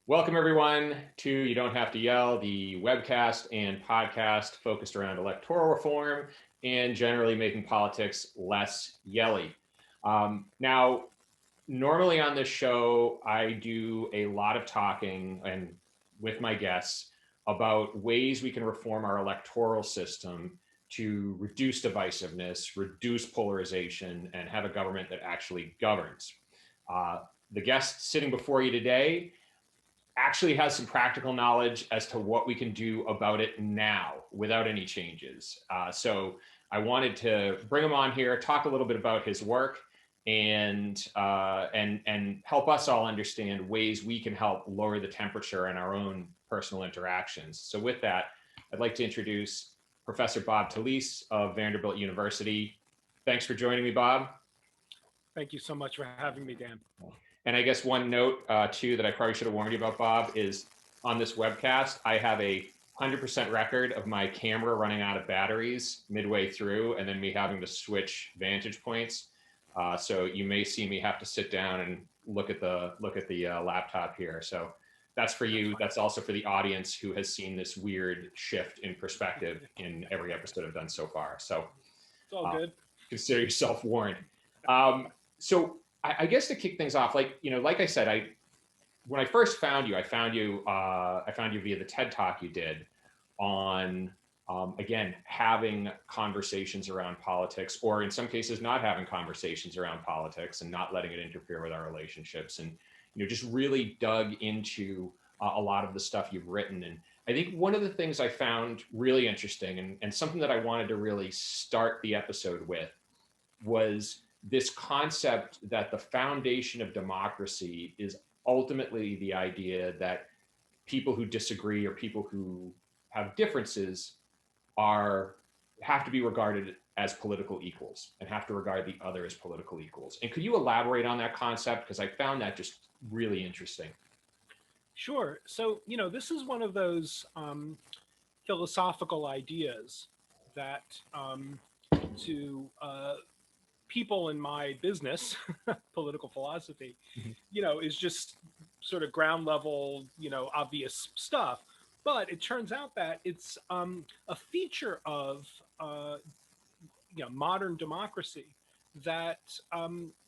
Welcome, everyone, to You Don't Have to Yell, the webcast and podcast focused around electoral reform and generally making politics less yelly. Now, normally on this show, I do a lot of talking and with my guests about ways we can reform our electoral system to reduce divisiveness, reduce polarization, and have a government that actually governs. The guest sitting before you today actually has some practical knowledge as to what we can do about it now without any changes. So I wanted to bring him on here, talk a little bit about his work, and help us all understand ways we can help lower the temperature in our own personal interactions. So with that, I'd like to introduce Professor Bob Talisse of Vanderbilt University. Thanks for joining me, Bob. Thank you so much for having me, Dan. And I guess one note too that I probably should have warned you about, Bob, is on this webcast, I have a 100% record of my camera running out of batteries midway through, and then me having to switch vantage points. So you may see me have to sit down and look at the laptop here. So that's for you. That's also for the audience who has seen this weird shift in perspective in every episode I've done so far. So it's all good. Consider yourself warned. So I guess to kick things off, like I said, when I first found you, I found you via the TED Talk you did on again having conversations around politics, or in some cases not having conversations around politics and not letting it interfere with our relationships, and just really dug into a lot of the stuff you've written. And I think one of the things I found really interesting and something that I wanted to really start the episode with was this concept that the foundation of democracy is ultimately the idea that people who disagree or people who have differences have to be regarded as political equals and have to regard the other as political equals. And could you elaborate on that concept? Because I found that just really interesting. Sure. So, this is one of those philosophical ideas that to people in my business, political philosophy, is just sort of ground level, obvious stuff. But it turns out that it's a feature of modern democracy that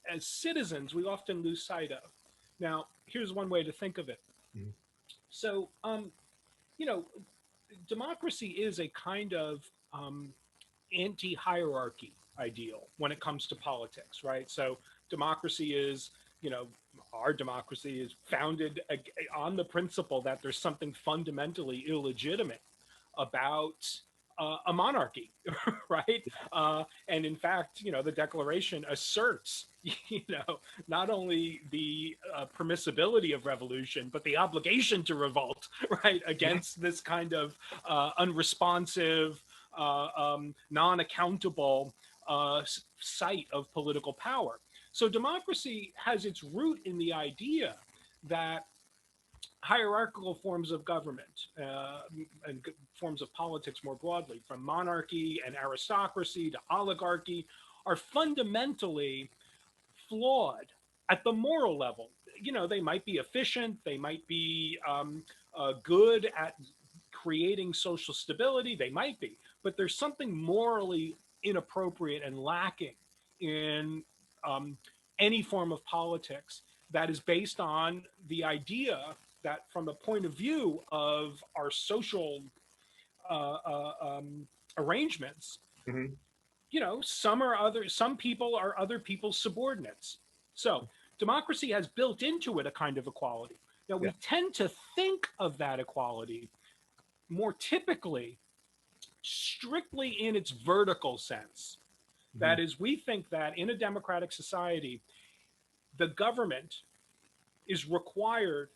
as citizens we often lose sight of. Now, here's one way to think of it. Mhm. So, democracy is a kind of anti-hierarchy ideal when it comes to politics, right? So democracy is, our democracy is founded on the principle that there's something fundamentally illegitimate about a monarchy, right? And in fact, the Declaration asserts, not only the permissibility of revolution, but the obligation to revolt, right, against this kind of unresponsive, non-accountable site of political power. So democracy has its root in the idea that hierarchical forms of government and forms of politics more broadly, from monarchy and aristocracy to oligarchy, are fundamentally flawed at the moral level. They might be efficient, they might be good at creating social stability, they might be, but there's something morally inappropriate and lacking in any form of politics that is based on the idea that from the point of view of our social arrangements, Mhm. some people are other people's subordinates. So democracy has built into it a kind of equality. Now we tend to think of that equality more typically strictly in its vertical sense. Mhm. That is, we think that in a democratic society, the government is required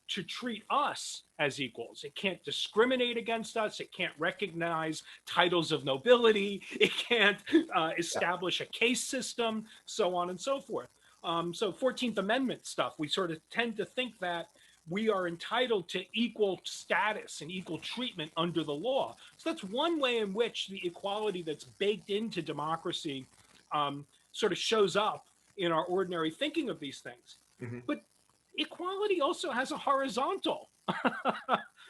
to treat us as equals. It can't discriminate against us. It can't recognize titles of nobility. It can't establish a case system, so on and so forth. So 14th Amendment stuff, we sort of tend to think that we are entitled to equal status and equal treatment under the law. So that's one way in which the equality that's baked into democracy sort of shows up in our ordinary thinking of these things. Mhm. But equality also has a horizontal,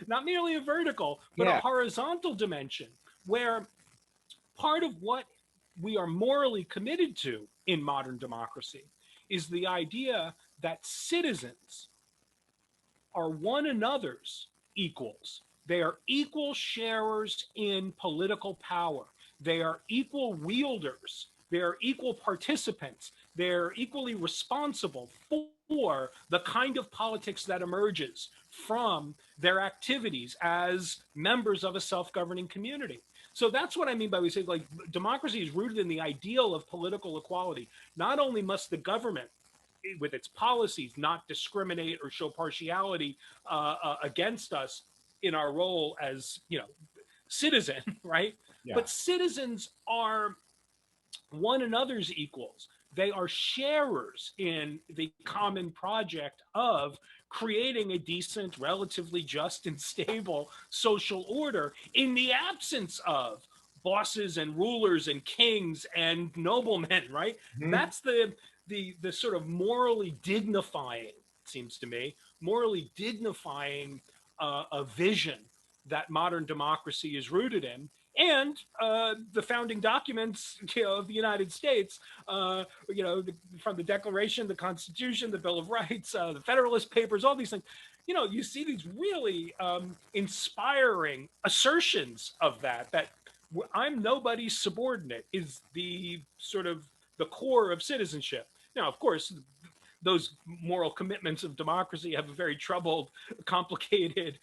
not merely a vertical, but a Yeah. horizontal dimension where part of what we are morally committed to in modern democracy is the idea that citizens are one another's equals. They are equal sharers in political power. They are equal wielders. They are equal participants. They're equally responsible for the kind of politics that emerges from their activities as members of a self-governing community. So that's what I mean by we say like democracy is rooted in the ideal of political equality. Not only must the government with its policies not discriminate or show partiality against us in our role as citizen, right? Yeah. But citizens are one another's equals. They are sharers in the common project of creating a decent, relatively just and stable social order in the absence of bosses and rulers and kings and noblemen, right? Mhm. That's the sort of morally dignifying, it seems to me, morally dignifying a vision that modern democracy is rooted in. And the founding documents, of the United States, from the Declaration, the Constitution, the Bill of Rights, the Federalist Papers, all these things. You see these really inspiring assertions of that I'm nobody's subordinate is the sort of the core of citizenship. Now, of course, those moral commitments of democracy have a very troubled, complicated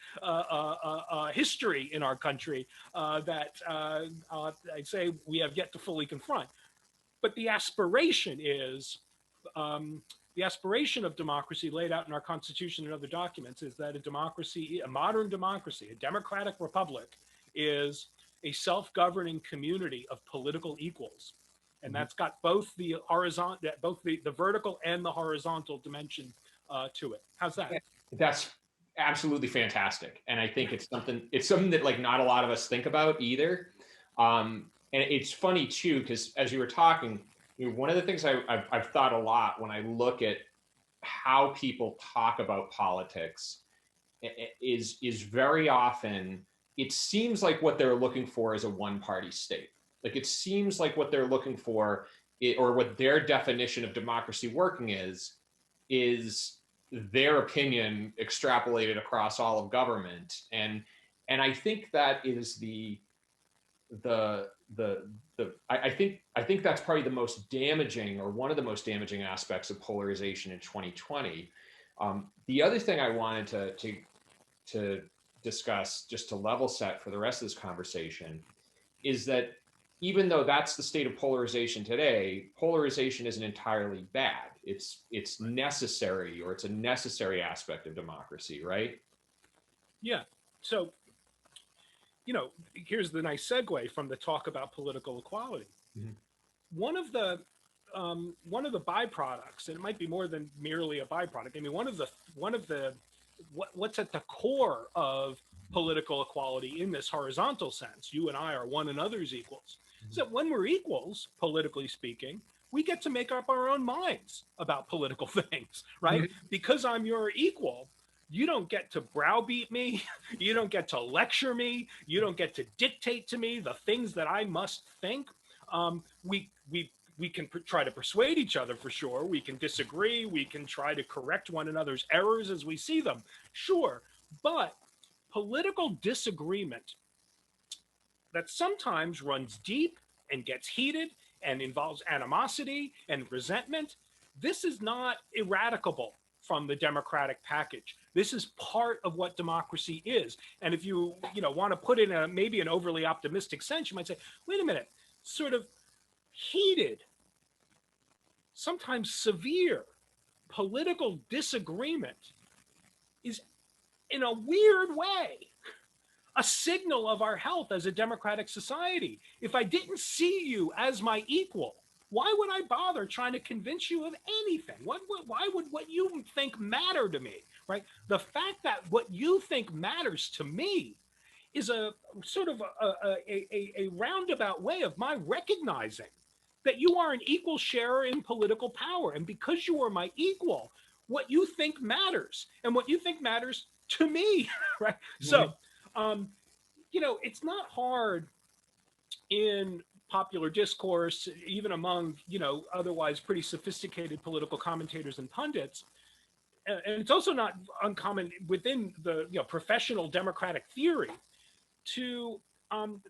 history in our country that I'd say we have yet to fully confront. But the aspiration is the aspiration of democracy laid out in our Constitution and other documents is that a democracy, a modern democracy, a democratic republic, is a self-governing community of political equals, and Mhm. that's got both the horizontal, both the vertical and the horizontal dimension to it. How's that? Yeah, that's absolutely fantastic, and I think it's something that like not a lot of us think about either. And it's funny too because as you were talking, one of the things I've thought a lot when I look at how people talk about politics is very often it seems like what they're looking for is a one-party state. Like it seems like what they're looking for, or what their definition of democracy working is their opinion extrapolated across all of government. And I think that is I think that's probably the most damaging, or one of the most damaging aspects of polarization in 2020. The other thing I wanted to discuss, just to level set for the rest of this conversation, is that even though that's the state of polarization today, polarization isn't entirely bad. It's necessary, or it's a necessary aspect of democracy, right? Yeah. So, here's the nice segue from the talk about political equality. Mhm. One of the byproducts, and it might be more than merely a byproduct. I mean, what's at the core of political equality in this horizontal sense, you and I are one another's equals, is that when we're equals, politically speaking, we get to make up our own minds about political things, right? Mhm. Because I'm your equal, you don't get to browbeat me, you don't get to lecture me, you don't get to dictate to me the things that I must think. We can try to persuade each other for sure. We can disagree. We can try to correct one another's errors as we see them. Sure. But political disagreement that sometimes runs deep and gets heated and involves animosity and resentment, this is not eradicable from the democratic package. This is part of what democracy is. And if you want to put it in maybe an overly optimistic sense, you might say, wait a minute, sort of heated, sometimes severe political disagreement is, in a weird way, a signal of our health as a democratic society. If I didn't see you as my equal, why would I bother trying to convince you of anything? Why would what you think matter to me, right? The fact that what you think matters to me is a sort of a roundabout way of my recognizing that you are an equal sharer in political power. And because you are my equal, what you think matters, and what you think matters to me, right? Mhm. So, it's not hard in popular discourse, even among, otherwise pretty sophisticated political commentators and pundits. And it's also not uncommon within the professional democratic theory to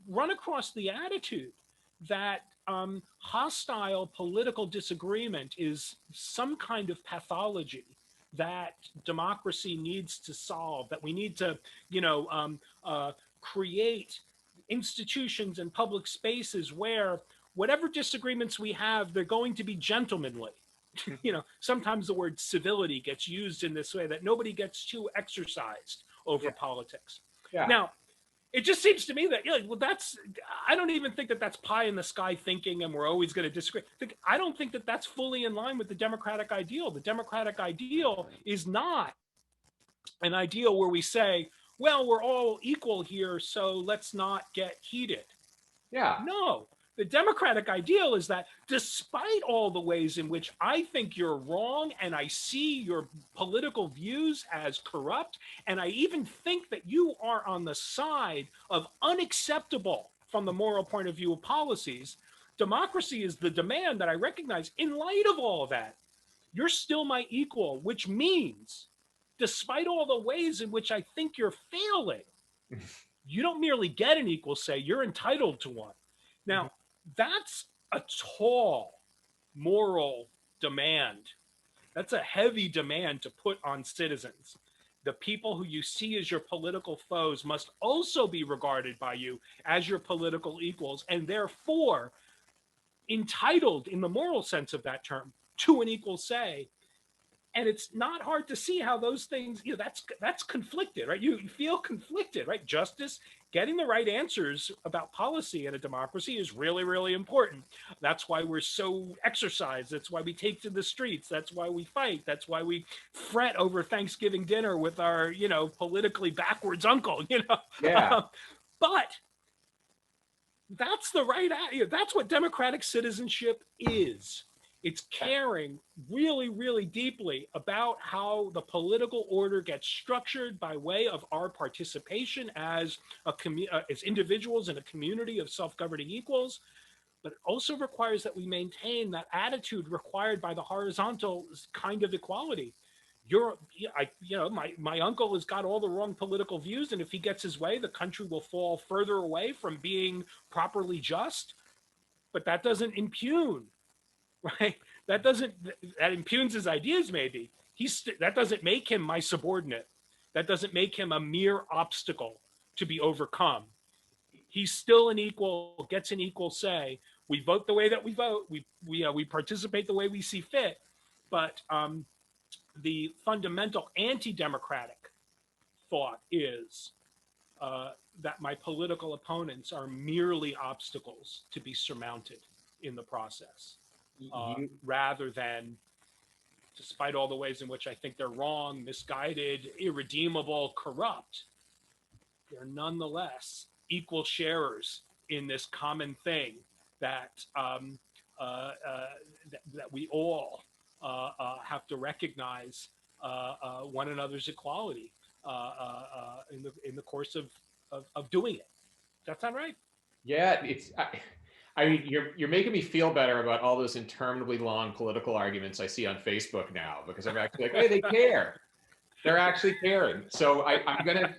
run across the attitude that hostile political disagreement is some kind of pathology that democracy needs to solve, that we need to, create institutions and public spaces where whatever disagreements we have, they're going to be gentlemanly. Sometimes the word civility gets used in this way, that nobody gets too exercised over Yeah. politics. Yeah. Now, it just seems to me that, I don't even think that that's pie in the sky thinking and we're always going to disagree. I don't think that that's fully in line with the democratic ideal. The democratic ideal is not an ideal where we say, well, we're all equal here, so let's not get heated. Yeah. No, the democratic ideal is that despite all the ways in which I think you're wrong and I see your political views as corrupt, and I even think that you are on the side of unacceptable from the moral point of view of policies, democracy is the demand that I recognize in light of all of that. You're still my equal, which means, despite all the ways in which I think you're failing, you don't merely get an equal say, you're entitled to one. Now, that's a tall moral demand. That's a heavy demand to put on citizens. The people who you see as your political foes must also be regarded by you as your political equals, and therefore entitled, in the moral sense of that term, to an equal say. And it's not hard to see how those things, that's conflicted, right? You feel conflicted, right? Justice, getting the right answers about policy in a democracy is really, really important. That's why we're so exercised. That's why we take to the streets. That's why we fight. That's why we fret over Thanksgiving dinner with our, politically backwards uncle, Yeah. But that's the right, that's what democratic citizenship is. It's caring really, really deeply about how the political order gets structured by way of our participation as as individuals in a community of self-governing equals. But it also requires that we maintain that attitude required by the horizontal kind of equality. My uncle has got all the wrong political views, and if he gets his way, the country will fall further away from being properly just. But that doesn't impugn, right? That impugns his ideas. Maybe that doesn't make him my subordinate. That doesn't make him a mere obstacle to be overcome. He's still an equal, gets an equal say. We vote the way that we vote. We participate the way we see fit. But the fundamental anti-democratic thought is that my political opponents are merely obstacles to be surmounted in the process. Rather than, despite all the ways in which I think they're wrong, misguided, irredeemable, corrupt, they're nonetheless equal sharers in this common thing that that we all have to recognize one another's equality in the course of doing it. Does that sound right? Yeah, I mean, you're making me feel better about all those interminably long political arguments I see on Facebook now, because I'm actually like, hey, they care. They're actually caring. So I'm gonna.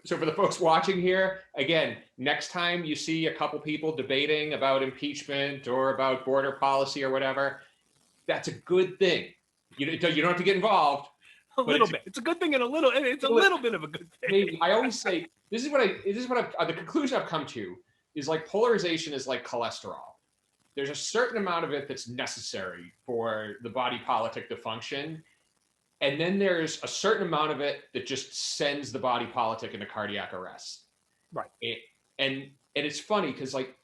So for the folks watching here, again, next time you see a couple people debating about impeachment or about border policy or whatever, that's a good thing. You don't have to get involved. A little bit. It's a good thing, and it's a little bit of a good thing. Maybe. I always say this is what the conclusion I've come to is, like, polarization is like cholesterol. There's a certain amount of it that's necessary for the body politic to function. And then there's a certain amount of it that just sends the body politic into cardiac arrest. Right. And it's funny because, like,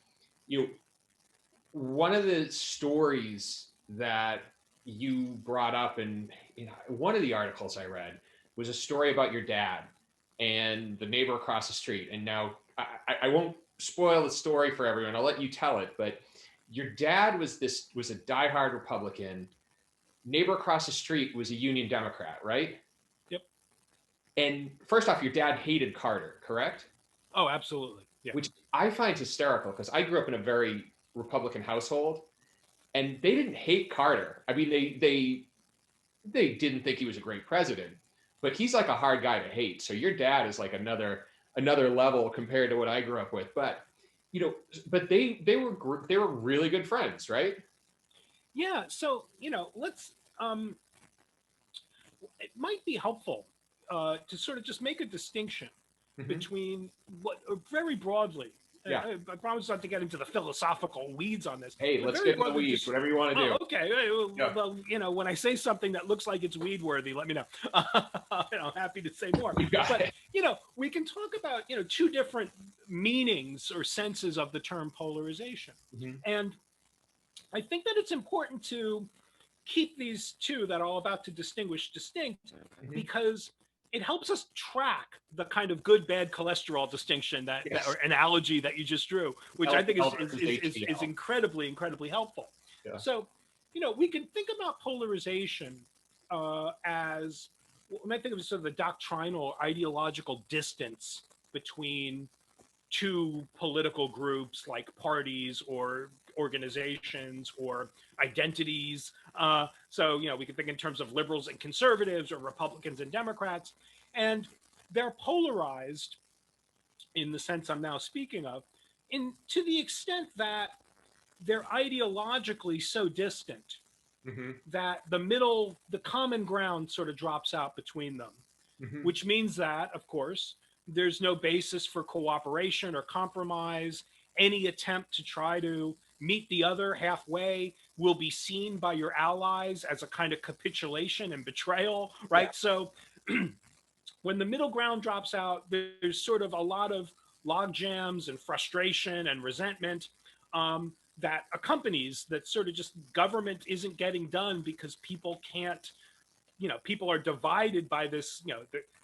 one of the stories that you brought up in one of the articles I read was a story about your dad and the neighbor across the street. And now I won't spoil the story for everyone. I'll let you tell it. But your dad was a diehard Republican, neighbor across the street was a Union Democrat, right? Yep. And first off, your dad hated Carter, correct? Oh, absolutely. Yeah. Which I find hysterical because I grew up in a very Republican household, and they didn't hate Carter. I mean, they didn't think he was a great president, but he's like a hard guy to hate. So your dad is like another level compared to what I grew up with. But you know, but they were really good friends, right? Yeah. So, let's, it might be helpful to sort of just make a distinction Mm-hmm. between what, very broadly, Yeah. I promise not to get into the philosophical weeds on this, Hey, but let's very get into the broadly weeds. Whatever you want to do. oh, okay. Yeah. Well, when I say something that looks like it's weed worthy, let me know. I'm happy to say more. You got But, it. we can talk about, two different meanings or senses of the term polarization. Mm-hmm. And I think that it's important to keep these two that I'm about to distinguish distinct, Mm-hmm. because it helps us track the kind of good bad cholesterol distinction Yes. or analogy that you just drew, which I think is HDL. incredibly helpful. Yeah. So, we can think about polarization as, we might think of sort of the doctrinal ideological distance between two political groups like parties or organizations or identities. So, we can think in terms of liberals and conservatives or Republicans and Democrats. And they're polarized in the sense I'm now speaking of, to the extent that they're ideologically so distant Mm-hmm. that the common ground sort of drops out between them, Mm-hmm. which means that, of course, there's no basis for cooperation or compromise. Any attempt to try to meet the other halfway will be seen by your allies as a kind of capitulation and betrayal, right? Yeah. So when the middle ground drops out, there's sort of a lot of log jams and frustration and resentment that accompanies that sort of just government isn't getting done because people can't, people are divided by this,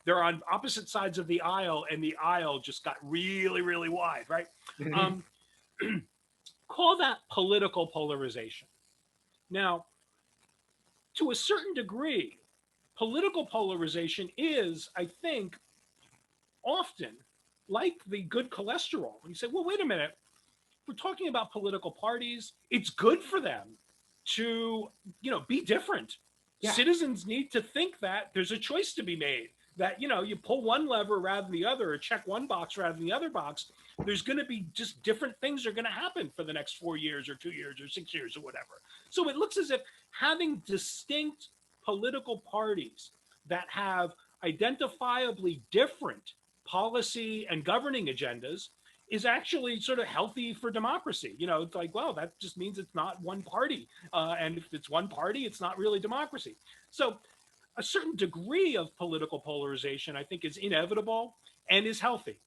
they're on opposite sides of the aisle and the aisle just got really, really wide, right? Mm-hmm. Call that political polarization. Now, to a certain degree, political polarization is, I think, often like the good cholesterol. When you say, well, wait a minute, we're talking about political parties, it's good for them to, be different. Yeah. Citizens need to think that there's a choice to be made, that, you pull one lever rather than the other, or check one box rather than the other box. There's going to be just different things are going to happen for the next 4 years or 2 years or 6 years or whatever. So it looks as if having distinct political parties that have identifiably different policy and governing agendas is actually sort of healthy for democracy. It's like, well, that just means it's not one party. And if it's one party, it's not really democracy. So a certain degree of political polarization, I think, is inevitable and is healthy.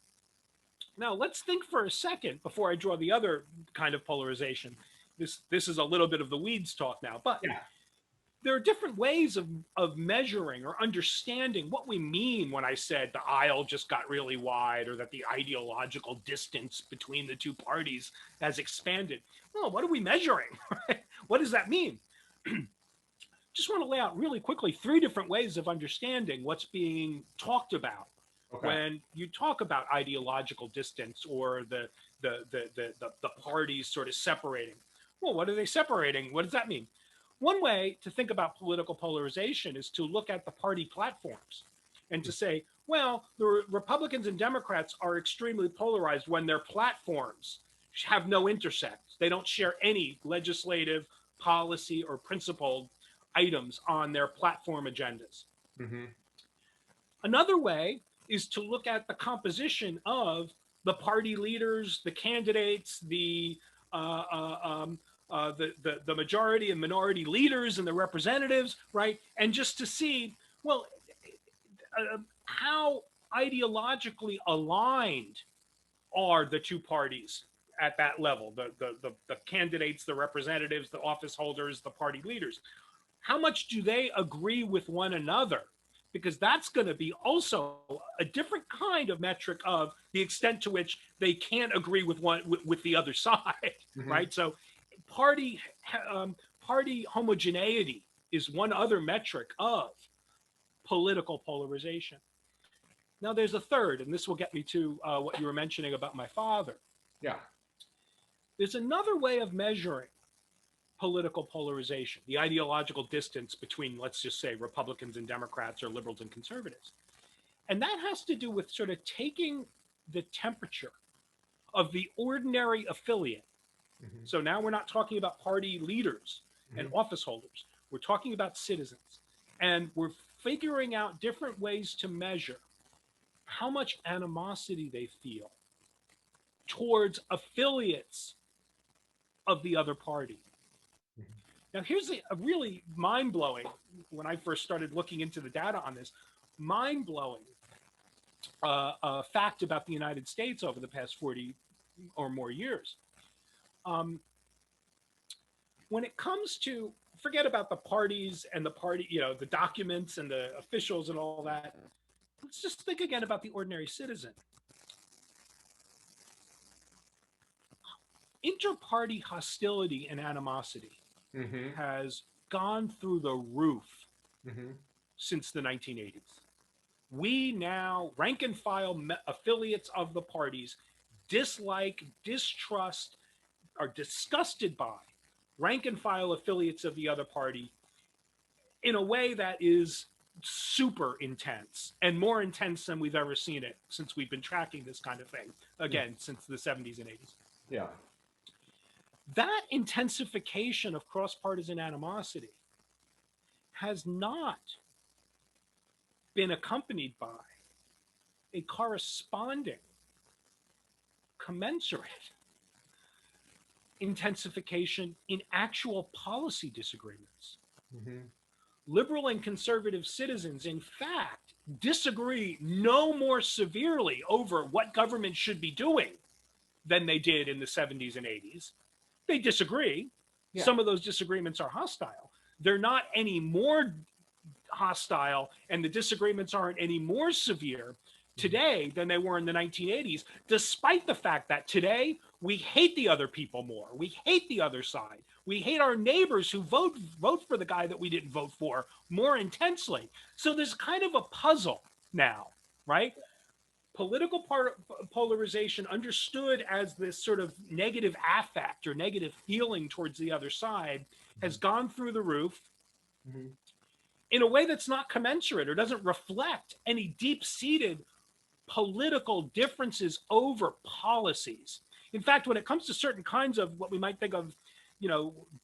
Now, let's think for a second before I draw the other kind of polarization. This is a little bit of the weeds talk now, but yeah. There are different ways of measuring or understanding what we mean when I said the aisle just got really wide, or that the ideological distance between the two parties has expanded. Well, what are we measuring? What does that mean? Just want to lay out really quickly 3 different ways of understanding what's being talked about when you talk about ideological distance or the parties sort of separating. Well, what are they separating? What does that mean? One way to think about political polarization is to look at the party platforms and to say, well, the Republicans and Democrats are extremely polarized when their platforms have no intersect. They don't share any legislative, policy, or principled items on their platform agendas. Mm-hmm. Another way is to look at the composition of the party leaders, the candidates, the majority and minority leaders and the representatives, right? And just to see, well, how ideologically aligned are the two parties at that level, the candidates, the representatives, the office holders, the party leaders. How much do they agree with one another? Because that's going to be also a different kind of metric of the extent to which they can't agree with the other side, mm-hmm. right? So party homogeneity is one other metric of political polarization. Now, there's a third, and this will get me to what you were mentioning about my father. Yeah. There's another way of measuring political polarization, the ideological distance between, let's just say, Republicans and Democrats or liberals and conservatives. And that has to do with sort of taking the temperature of the ordinary affiliate. Mm-hmm. So now we're not talking about party leaders and Mm-hmm. office holders. We're talking about citizens. And we're figuring out different ways to measure how much animosity they feel towards affiliates of the other party. Mm-hmm. Now, here's a really mind blowing, when I first started looking into the data on this, mind blowing fact about the United States over the past 40 or more years. When it comes to, forget about the parties and the party, the documents and the officials and all that. Let's just think again about the ordinary citizen. Inter-party hostility and animosity Mm-hmm. has gone through the roof Mm-hmm. since the 1980s. We now, rank and file affiliates of the parties, dislike, distrust, are disgusted by rank and file affiliates of the other party in a way that is super intense and more intense than we've ever seen it since we've been tracking this kind of thing, again, since the 70s and 80s. Yeah. That intensification of cross-partisan animosity has not been accompanied by a corresponding, commensurate intensification in actual policy disagreements. Mm-hmm. Liberal and conservative citizens, in fact, disagree no more severely over what government should be doing than they did in the 70s and 80s. They disagree. Yeah. Some of those disagreements are hostile. They're not any more hostile, and the disagreements aren't any more severe today than they were in the 1980s, despite the fact that today we hate the other people more. We hate the other side. We hate our neighbors who vote for the guy that we didn't vote for more intensely. So there's kind of a puzzle now, right? Political polarization, understood as this sort of negative affect or negative feeling towards the other side, has gone through the roof. Mm-hmm. In a way that's not commensurate or doesn't reflect any deep-seated political differences over policies. In fact, when it comes to certain kinds of what we might think of,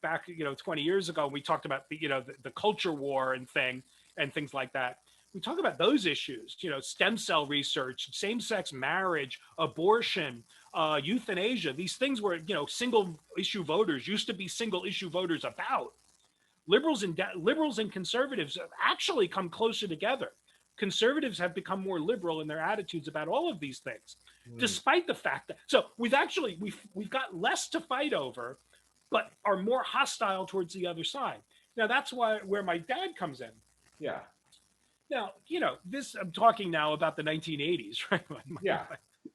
back, 20 years ago, we talked about the culture war and things like that. We talk about those issues, stem cell research, same-sex marriage, abortion, euthanasia. These things were, single-issue voters used to be single-issue voters about. Liberals and conservatives have actually come closer together. Conservatives have become more liberal in their attitudes about all of these things, despite the fact that, so we've got less to fight over, but are more hostile towards the other side. Now that's where my dad comes in. Yeah. Now, I'm talking now about the 1980s, right?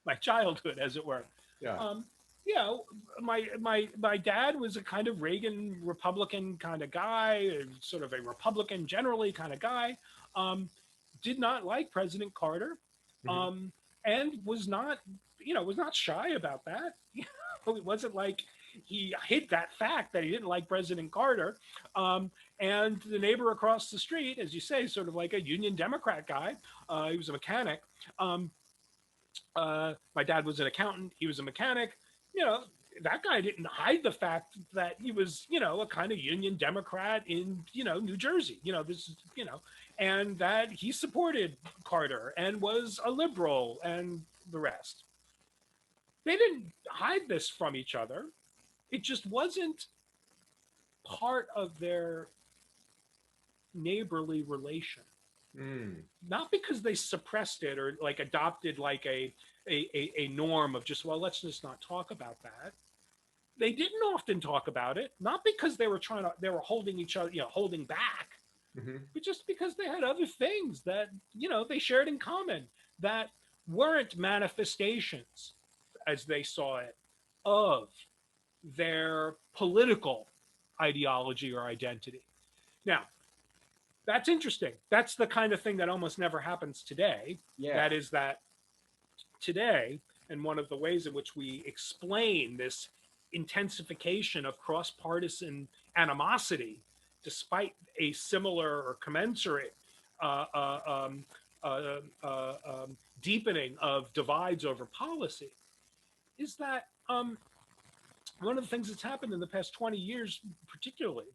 My childhood, as it were. Yeah. My dad was a kind of Reagan Republican kind of guy, sort of a Republican generally kind of guy. Did not like President Carter, and was not shy about that. It wasn't like he hid that fact that he didn't like President Carter. And the neighbor across the street, as you say, sort of like a Union Democrat guy. He was a mechanic. My dad was an accountant. He was a mechanic. That guy didn't hide the fact that he was, a kind of Union Democrat in, New Jersey, and that he supported Carter and was a liberal and the rest. They didn't hide this from each other. It just wasn't part of their neighborly relation. Not because they suppressed it or like adopted like a norm of just, well, let's just not talk about that. They didn't often talk about it, not because they were holding each other, holding back, but just because they had other things that, they shared in common that weren't manifestations, as they saw it, of their political ideology or identity. Now, That's interesting. That's the kind of thing that almost never happens today. Yeah. That is that today, and one of the ways in which we explain this intensification of cross-partisan animosity, despite a similar or commensurate uh, uh, um, deepening of divides over policy, is that one of the things that's happened in the past 20 years, particularly,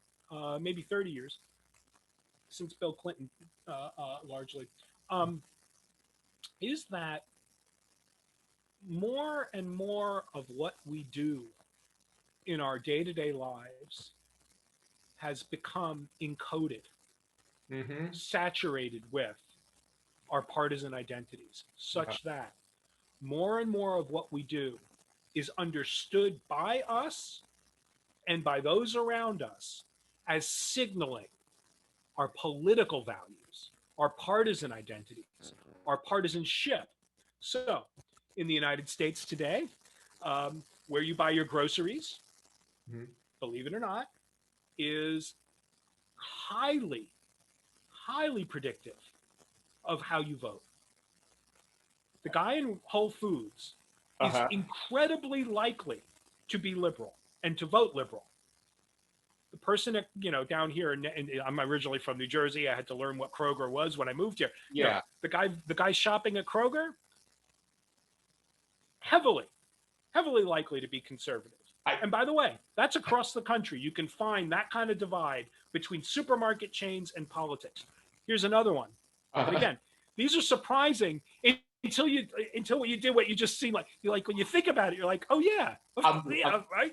maybe 30 years, since Bill Clinton, largely, um, is that more and more of what we do in our day-to-day lives has become encoded, Mm-hmm. saturated with our partisan identities, Uh-huh. such that more and more of what we do is understood by us and by those around us as signaling our political values, our partisan identities, our partisanship. So, in the United States today, where you buy your groceries, Mm-hmm. believe it or not, is highly, highly predictive of how you vote. The guy in Whole Foods is Uh-huh. incredibly likely to be liberal and to vote liberal. The person at, down here, and I'm originally from New Jersey. I had to learn what Kroger was when I moved here. Yeah. The guy shopping at Kroger, heavily, heavily likely to be conservative. I, And by the way, that's across the country. You can find that kind of divide between supermarket chains and politics. Here's another one. And uh, again, these are surprising until you did what you just seem like. You're like, when you think about it, you're like, oh yeah, I'm, yeah, right,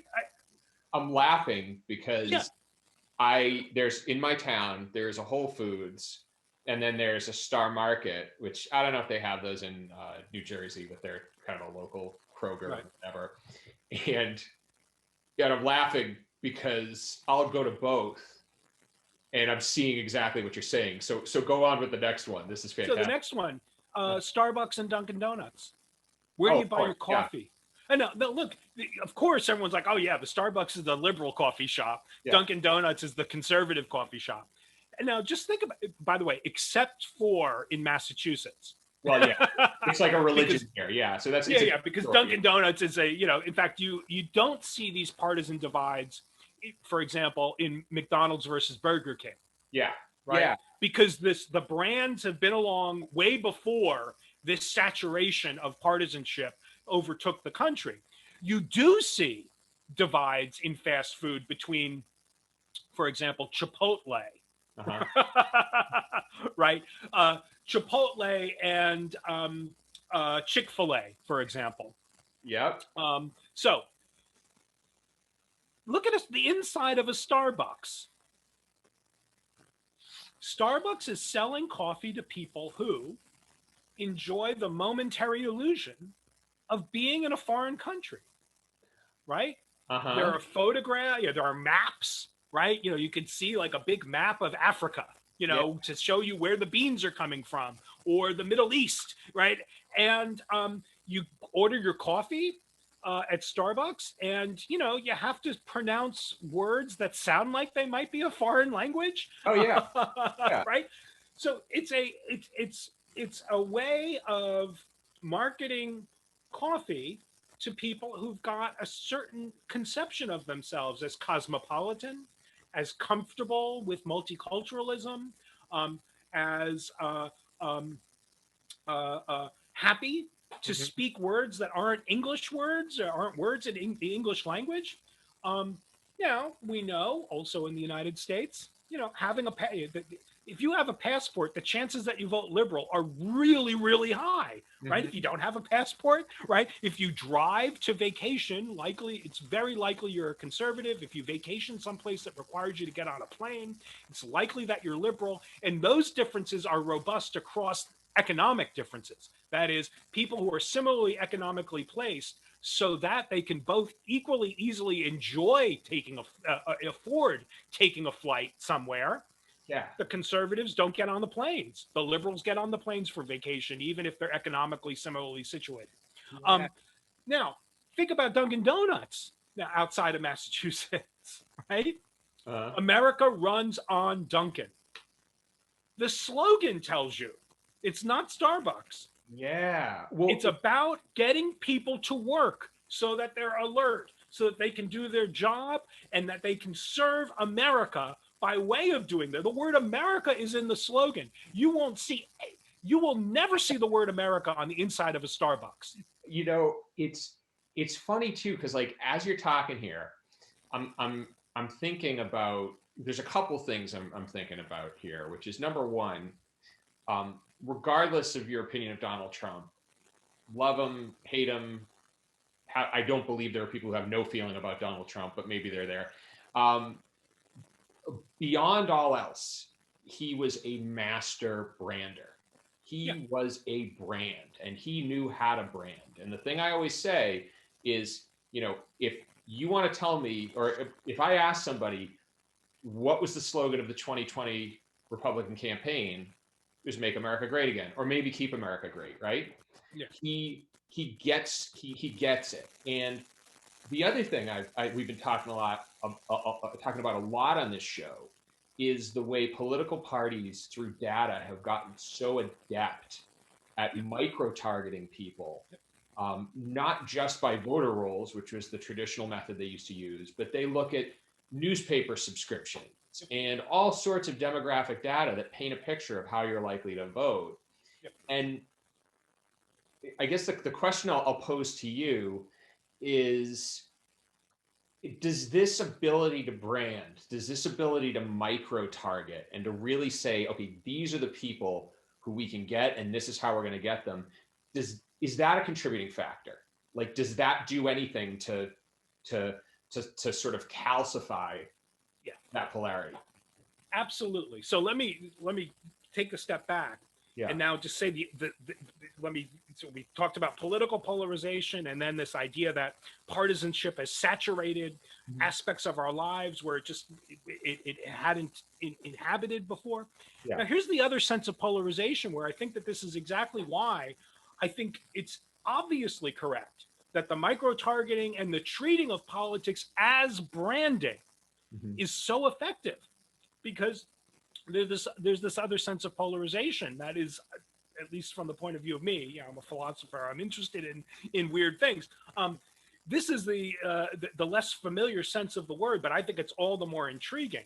I'm laughing yeah, because there's in my town, there's a Whole Foods, and then there's a Star Market, which I don't know if they have those in New Jersey, but they're kind of a local Kroger right. or whatever. And yet I'm laughing because I'll go to both and I'm seeing exactly what you're saying. So go on with the next one. This is So the fantastic. next one, Starbucks and Dunkin' Donuts. Where do Oh, you of buy course. your Yeah. coffee? And now look, of course, everyone's like, oh yeah, the Starbucks is the liberal coffee shop. Yeah. Dunkin' Donuts is the conservative coffee shop. And now just think about it, by the way, except for in Massachusetts. Well, yeah. It's like a religion Because here. Yeah. So it's yeah, a yeah, because story. Dunkin' Donuts is in fact, you don't see these partisan divides, for example, in McDonald's versus Burger King, Yeah. right? Yeah. Because the brands have been along way before this saturation of partisanship overtook the country. You do see divides in fast food between, for example, Chipotle, Uh-huh. right? Chipotle and Chick-fil-A, for example. Yep. So look at the inside of a Starbucks. Starbucks is selling coffee to people who enjoy the momentary illusion of being in a foreign country, right? There Uh-huh. are photographs, there are maps, right? You can see like a big map of Africa, Yeah. to show you where the beans are coming from, or the Middle East, right? And you order your coffee at Starbucks, and you have to pronounce words that sound like they might be a foreign language, Oh, yeah. Yeah. right? So it's a way of marketing coffee to people who've got a certain conception of themselves as cosmopolitan, as comfortable with multiculturalism, um, as um, happy to Mhm. speak words that aren't English words or aren't words in the English language. Um, Now, we know also in the United States, having if you have a passport, the chances that you vote liberal are really, really high, right? Mhm. If you don't have a passport, right? If you drive to vacation, it's very likely you're a conservative. If you vacation someplace that requires you to get on a plane, it's likely that you're liberal. And those differences are robust across economic differences. That is, people who are similarly economically placed so that they can both equally easily afford taking a flight somewhere. Yeah. The conservatives don't get on the planes. The liberals get on the planes for vacation, even if they're economically similarly situated. Yeah. Um, Now, think about Dunkin' Donuts now outside of Massachusetts, right? Uh-huh. America runs on Dunkin'. The slogan tells you it's not Starbucks. Yeah. Well, It's about getting people to work so that they're alert, so that they can do their job and that they can serve America by way of doing that. The word America is in the slogan. You will never see the word America on the inside of a Starbucks. you know, it's funny too, because like as you're talking here, I'm thinking about there's a couple things I'm thinking about here, which is number one, regardless of your opinion of Donald Trump, love him, hate him. I don't believe there are people who have no feeling about Donald Trump, but maybe they're there. Um, Beyond all else, he was a master brander. Yeah. He was a brand and he knew how to brand. And the thing I always say is, if you want to tell me, or if I ask somebody, what was the slogan of the 2020 Republican campaign? It was "Make America Great Again," or maybe "Keep America Great," right? Yeah. He gets it. And the other thing we've been talking talking about a lot on this show is the way political parties through data have gotten so adept at micro targeting people, not just by voter rolls, which was the traditional method they used to use, but they look at newspaper subscriptions and all sorts of demographic data that paint a picture of how you're likely to vote. Yep. And I guess the question I'll pose to you is, does this ability to brand, does this ability to micro target and to really say, okay, these are the people who we can get and this is how we're going to get them, is that a contributing factor? Like, does that do anything to sort of calcify that polarity? Absolutely. So let me take a step back and now just say so we talked about political polarization and then this idea that partisanship has saturated aspects of our lives where it hadn't inhabited before. Yeah. Now here's the other sense of polarization where I think that this is exactly why I think it's obviously correct that the micro-targeting and the treating of politics as branding is so effective, because there's this other sense of polarization that is, at least from the point of view of me, I'm a philosopher, I'm interested in weird things. This is the less familiar sense of the word, but I think it's all the more intriguing.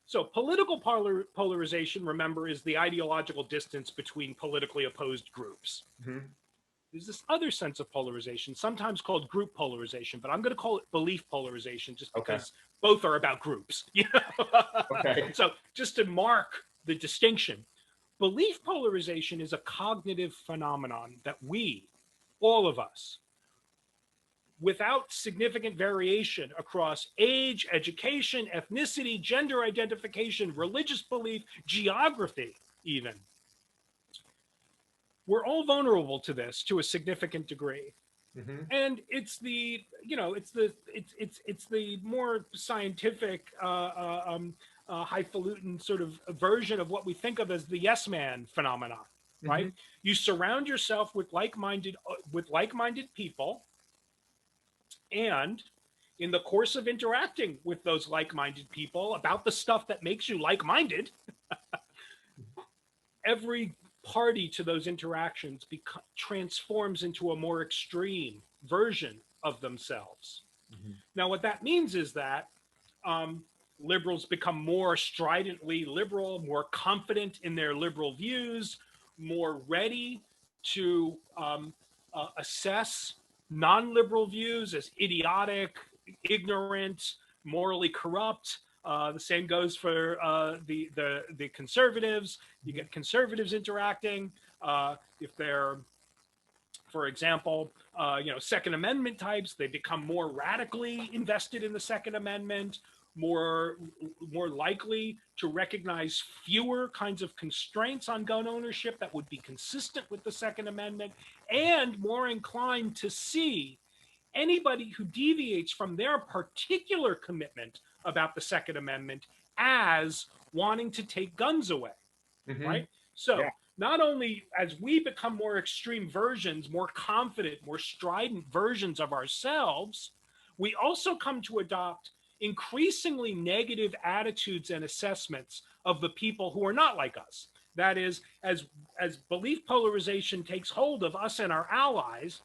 So political polarization, remember, is the ideological distance between politically opposed groups. There's this other sense of polarization, sometimes called group polarization, but I'm going to call it belief polarization just because both are about groups. So just to mark the distinction, belief polarization is a cognitive phenomenon that we, all of us, without significant variation across age, education, ethnicity, gender identification, religious belief, geography even, we're all vulnerable to this to a significant degree. And it's the more scientific, highfalutin sort of version of what we think of as the yes man phenomenon, right? You surround yourself with like-minded people, and in the course of interacting with those like-minded people about the stuff that makes you like-minded, every party to those interactions transforms into a more extreme version of themselves. Now, what that means is that liberals become more stridently liberal, more confident in their liberal views, more ready to assess non-liberal views as idiotic, ignorant, morally corrupt. The same goes for the conservatives. You get conservatives interacting. If they're, for example, Second Amendment types, they become more radically invested in the Second Amendment, more likely to recognize fewer kinds of constraints on gun ownership that would be consistent with the Second Amendment, and more inclined to see anybody who deviates from their particular commitment about the Second Amendment as wanting to take guns away, right? So not only as we become more extreme versions, more confident, more strident versions of ourselves, we also come to adopt increasingly negative attitudes and assessments of the people who are not like us. That is, as belief polarization takes hold of us and our allies,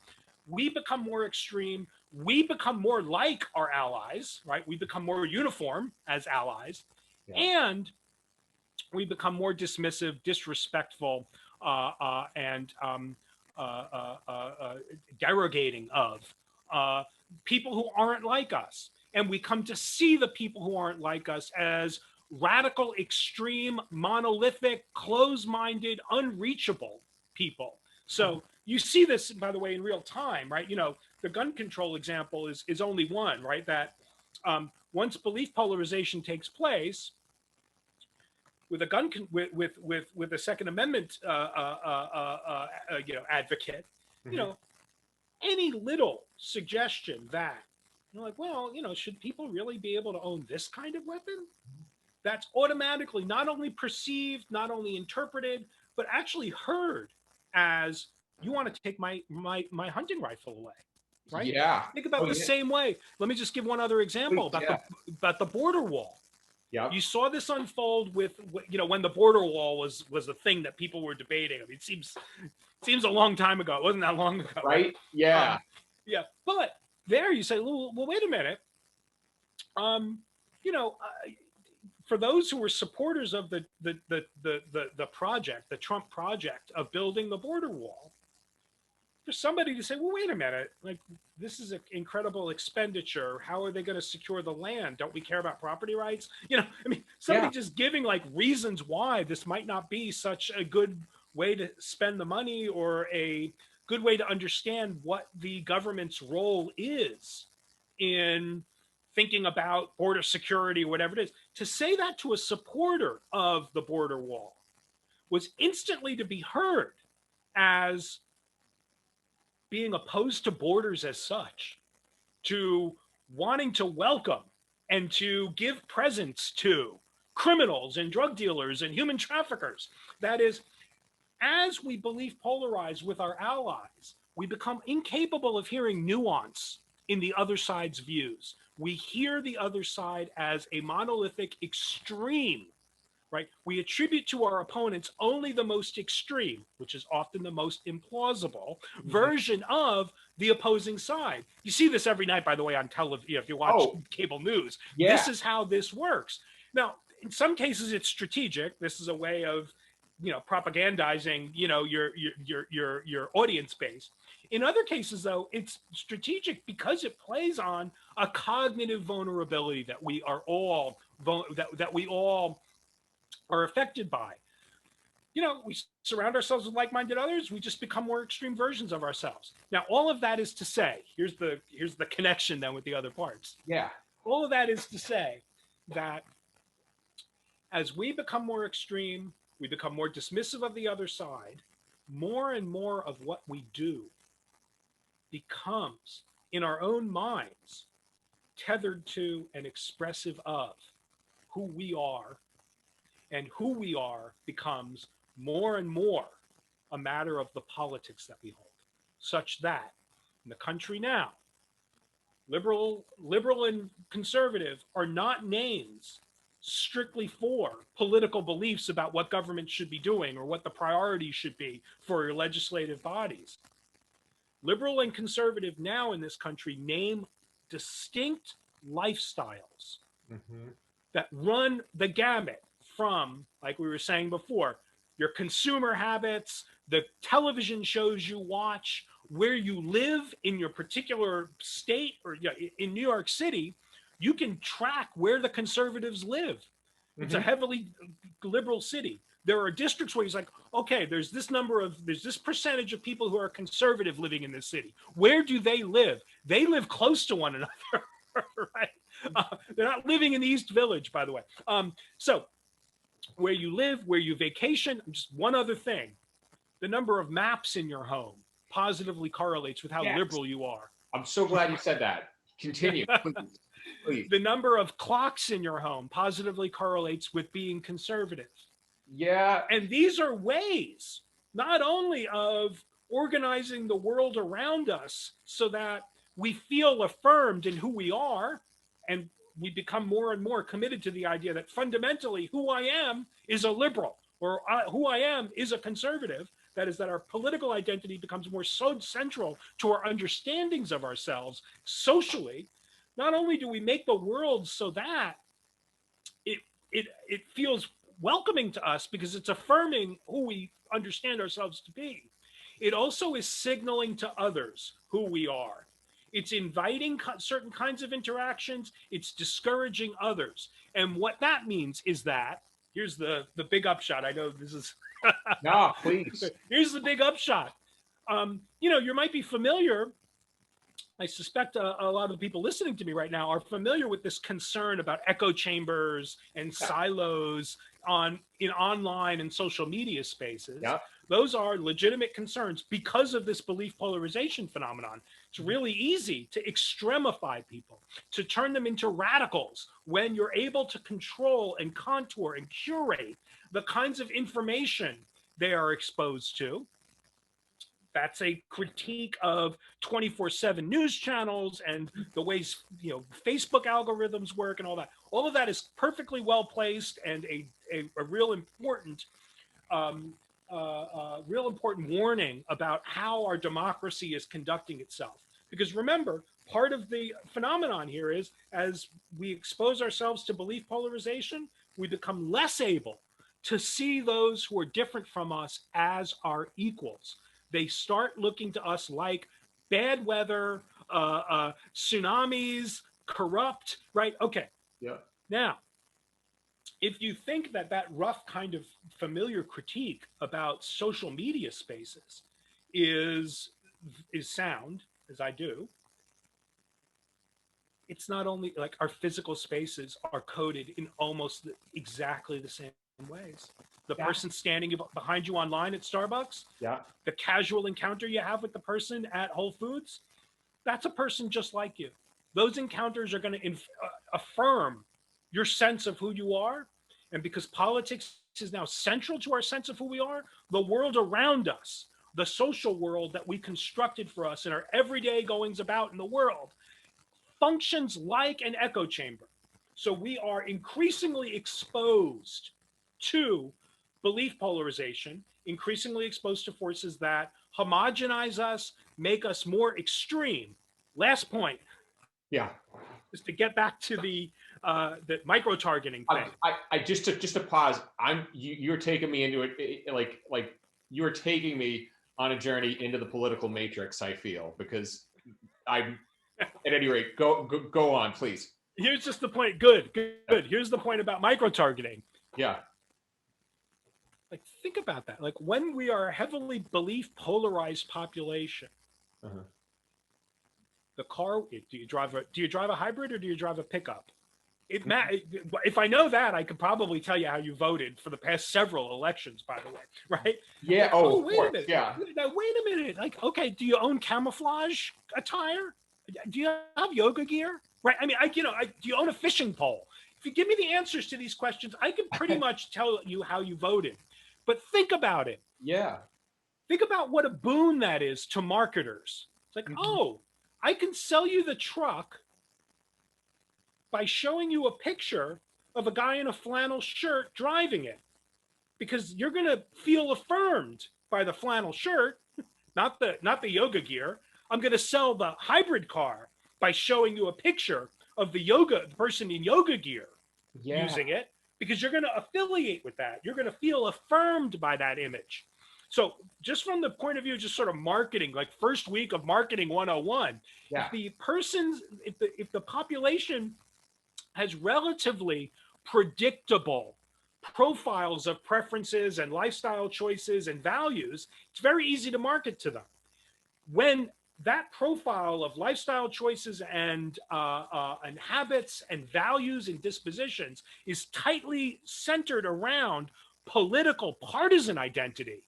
we become more extreme. We become more like our allies, right? We become more uniform as allies, Yeah. and we become more dismissive, disrespectful, and derogating of people who aren't like us. And we come to see the people who aren't like us as radical, extreme, monolithic, close-minded, unreachable people. So you see this, by the way, in real time, right? You know, the gun control example is only one, right? That once belief polarization takes place, with a with a Second Amendment advocate, you know, any little suggestion that you're like, well, you know, should people really be able to own this kind of weapon? That's automatically not only perceived, not only interpreted, but actually heard as, you want to take my hunting rifle away, right? Yeah. Think about the same way. Let me just give one other example about the border wall. Yep. You saw this unfold with, you know, when the border wall was a thing that people were debating. I mean, it seems a long time ago. It wasn't that long ago, right? Yeah. Yeah. But there you say, well, wait a minute. You know, for those who were supporters of the project, the Trump project of building the border wall, for somebody to say, well, wait a minute, like, this is an incredible expenditure. How are they going to secure the land? Don't we care about property rights? You know, I mean, somebody just giving like reasons why this might not be such a good way to spend the money, or a good way to understand what the government's role is in thinking about border security, whatever it is. To say that to a supporter of the border wall was instantly to be heard as being opposed to borders as such, to wanting to welcome and to give presents to criminals and drug dealers and human traffickers. That is, as we believe polarize with our allies, we become incapable of hearing nuance in the other side's views. We hear the other side as a monolithic extreme, right? We attribute to our opponents only the most extreme, which is often the most implausible version of the opposing side. You see this every night, by the way, on television. If you watch cable news, this is how this works. Now, in some cases, it's strategic. This is a way of, you know, propagandizing, you know, your audience base. In other cases, though, it's strategic because it plays on a cognitive vulnerability that we are all that we all are affected by. You know, we surround ourselves with like-minded others, we just become more extreme versions of ourselves. Now, all of that is to say, here's the connection then with the other parts. Yeah. All of that is to say that as we become more extreme, we become more dismissive of the other side, more and more of what we do becomes, in our own minds, tethered to and expressive of who we are, and who we are becomes more and more a matter of the politics that we hold, such that in the country now, liberal and conservative are not names strictly for political beliefs about what government should be doing or what the priorities should be for your legislative bodies. Liberal and conservative now in this country name distinct lifestyles that run the gamut from, like we were saying before, your consumer habits, the television shows you watch, where you live in your particular state, or in New York City, you can track where the conservatives live. It's a heavily liberal city. There are districts where he's like, okay, there's this percentage of people who are conservative living in this city. Where do they live? They live close to one another, right? They're not living in the East Village, by the way. So where you live, where you vacation, just one other thing. The number of maps in your home positively correlates with how liberal you are. I'm so glad you said that. Continue, please. The number of clocks in your home positively correlates with being conservative. Yeah. And these are ways not only of organizing the world around us so that we feel affirmed in who we are, and we become more and more committed to the idea that fundamentally who I am is a liberal. or who I am is a conservative, that is, that our political identity becomes more so central to our understandings of ourselves socially, not only do we make the world so that it feels welcoming to us because it's affirming who we understand ourselves to be, it also is signaling to others who we are. It's inviting certain kinds of interactions. It's discouraging others. And what that means is that, here's the big upshot. I know this is No, please. here's the big upshot. You might be familiar. I suspect a lot of the people listening to me right now are familiar with this concern about echo chambers and silos in online and social media spaces. Yeah. Those are legitimate concerns because of this belief polarization phenomenon. It's really easy to extremify people, to turn them into radicals when you're able to control and contour and curate the kinds of information they are exposed to. That's a critique of 24/7 news channels and the ways Facebook algorithms work and all that. All of that is perfectly well placed and a real important warning about how our democracy is conducting itself. Because remember, part of the phenomenon here is as we expose ourselves to belief polarization, we become less able to see those who are different from us as our equals. They start looking to us like bad weather, tsunamis, corrupt, right? Okay. Yeah. Now, if you think that rough kind of familiar critique about social media spaces is sound, as I do, it's not only like our physical spaces are coded in almost exactly the same ways. The person standing behind you online at Starbucks, the casual encounter you have with the person at Whole Foods, that's a person just like you. Those encounters are going to affirm your sense of who you are. And because politics is now central to our sense of who we are, the world around us, the social world that we constructed for us in our everyday goings about in the world, functions like an echo chamber. So we are increasingly exposed to belief polarization, increasingly exposed to forces that homogenize us, make us more extreme. Last point. Yeah. Is to get back to the micro targeting thing. I just to pause. You're taking me into it like you're taking me on a journey into the political matrix. I feel because I'm at any rate. Go on, please. Here's just the point. Good. Here's the point about micro targeting. Yeah. Like, think about that. Like, when we are a heavily belief polarized population, the car. Do you drive a hybrid or do you drive a pickup? If I know that, I could probably tell you how you voted for the past several elections. By the way, right? Yeah. Like, wait a minute. Yeah. Now, wait a minute. Like, okay, do you own camouflage attire? Do you have yoga gear? Right? I mean, do you own a fishing pole? If you give me the answers to these questions, I can pretty much tell you how you voted. But think about it. Yeah. Think about what a boon that is to marketers. It's like, oh, I can sell you the truck by showing you a picture of a guy in a flannel shirt driving it, because you're going to feel affirmed by the flannel shirt, not the yoga gear. I'm going to sell the hybrid car by showing you a picture of the person in yoga gear using it, because you're going to affiliate with that. You're going to feel affirmed by that image. So just from the point of view, just sort of marketing, like first week of marketing 101, if the population has relatively predictable profiles of preferences and lifestyle choices and values, it's very easy to market to them. When that profile of lifestyle choices and habits and values and dispositions is tightly centered around political partisan identity,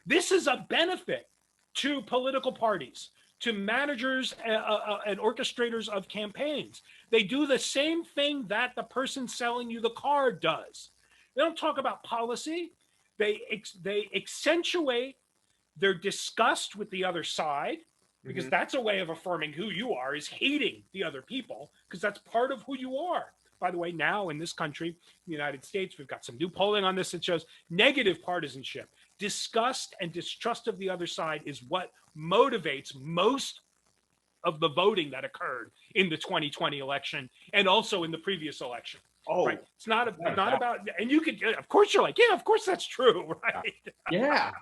this is a benefit to political parties, to managers and orchestrators of campaigns. They do the same thing that the person selling you the car does. They don't talk about policy. They accentuate their disgust with the other side, because that's a way of affirming who you are, is hating the other people, because that's part of who you are. by the way, now in this country, the United States, we've got some new polling on this that shows negative partisanship. Disgust and distrust of the other side is what motivates most of the voting that occurred in the 2020 election and also in the previous election. Oh, right. It's not about, and you could, of course, you're like, yeah, of course that's true, right? Yeah.